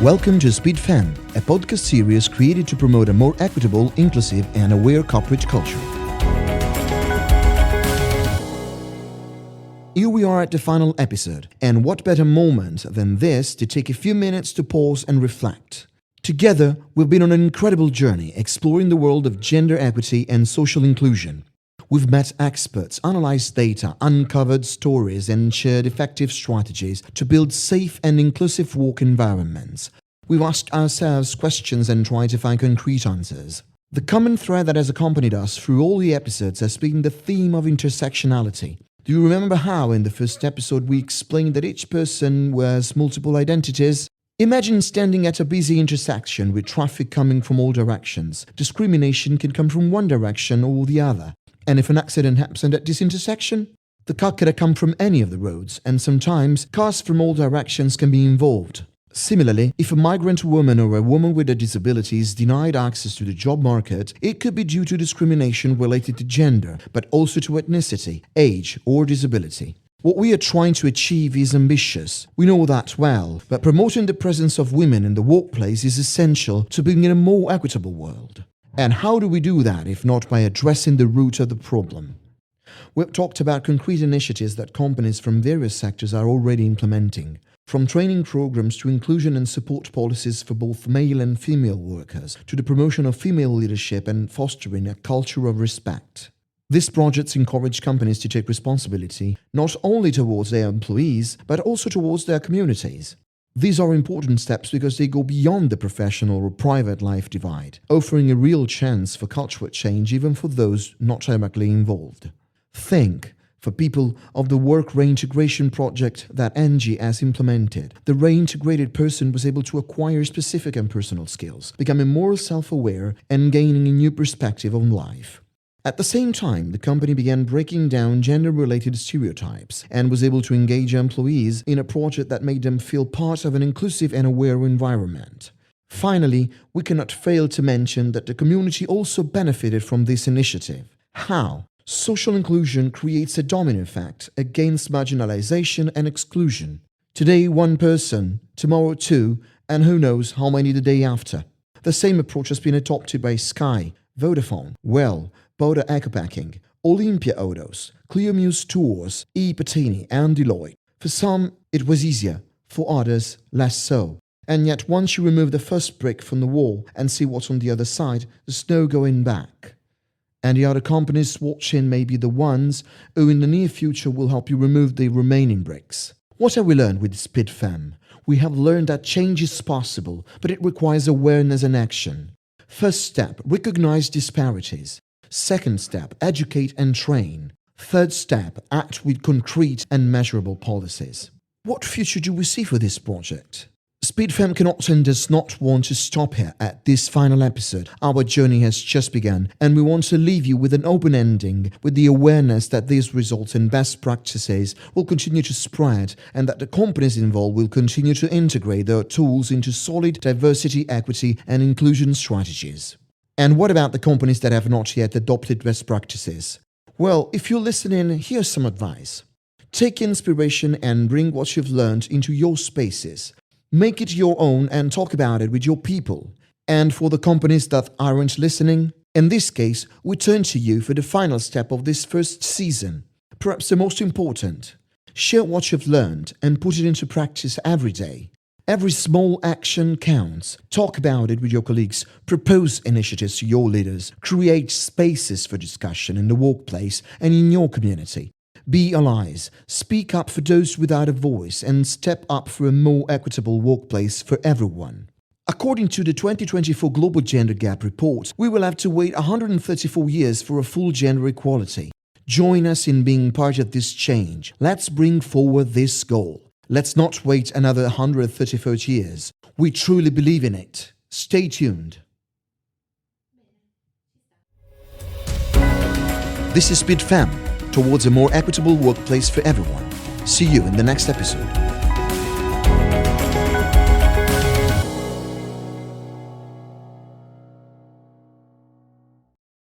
Welcome to Speed Fem, a podcast series created to promote a more equitable, inclusive and aware corporate culture. Here we are at the final episode, and what better moment than this to take a few minutes to pause and reflect. Together, we've been on an incredible journey exploring the world of gender equity and social inclusion. We've met experts, analyzed data, uncovered stories, and shared effective strategies to build safe and inclusive work environments. We've asked ourselves questions and tried to find concrete answers. The common thread that has accompanied us through all the episodes has been the theme of intersectionality. Do you remember how in the first episode we explained that each person wears multiple identities? Imagine standing at a busy intersection with traffic coming from all directions. Discrimination can come from one direction or the other. And if an accident happened at this intersection, the car could have come from any of the roads, and sometimes cars from all directions can be involved. Similarly, if a migrant woman or a woman with a disability is denied access to the job market, it could be due to discrimination related to gender, but also to ethnicity, age, or disability. What we are trying to achieve is ambitious. We know that well, but promoting the presence of women in the workplace is essential to bring in a more equitable world. And how do we do that if not by addressing the root of the problem? We've talked about concrete initiatives that companies from various sectors are already implementing, from training programs to inclusion and support policies for both male and female workers, to the promotion of female leadership and fostering a culture of respect. These projects encourage companies to take responsibility not only towards their employees, but also towards their communities. These are important steps because they go beyond the professional or private life divide, offering a real chance for cultural change even for those not directly involved. Think, for people, of the work reintegration project that Angie has implemented. The reintegrated person was able to acquire specific and personal skills, becoming more self-aware and gaining a new perspective on life. At the same time, the company began breaking down gender-related stereotypes and was able to engage employees in a project that made them feel part of an inclusive and aware environment. Finally, we cannot fail to mention that the community also benefited from this initiative. How? Social inclusion creates a domino effect against marginalization and exclusion. Today, one person, tomorrow two, and who knows how many the day after. The same approach has been adopted by Sky, Vodafone, Well, Boda Ecopacking, Olympia Autos, Clearmuse Tours, Patini and Deloitte. For some, it was easier, for others, less so. And yet once you remove the first brick from the wall and see what's on the other side, there's no going back. And the other companies watching may be the ones who in the near future will help you remove the remaining bricks. What have we learned with Speed Fem? We have learned that change is possible, but it requires awareness and action. First step, recognize disparities. Second step, educate and train. Third step, act with concrete and measurable policies. What future do we see for this project? Speed Fem cannot and does not want to stop here at this final episode. Our journey has just begun, and we want to leave you with an open ending, with the awareness that these results and best practices will continue to spread, and that the companies involved will continue to integrate their tools into solid diversity, equity, and inclusion strategies. And what about the companies that have not yet adopted best practices? Well, if you're listening, here's some advice. Take inspiration and bring what you've learned into your spaces. Make it your own and talk about it with your people. And for the companies that aren't listening, in this case, we turn to you for the final step of this first season. Perhaps the most important. Share what you've learned and put it into practice every day. Every small action counts. Talk about it with your colleagues. Propose initiatives to your leaders. Create spaces for discussion in the workplace and in your community. Be allies. Speak up for those without a voice and step up for a more equitable workplace for everyone. According to the 2024 Global Gender Gap Report, we will have to wait 134 years for a full gender equality. Join us in being part of this change. Let's bring forward this goal. Let's not wait another 134 years. We truly believe in it. Stay tuned. This is Speed Fem, towards a more equitable workplace for everyone. See you in the next episode.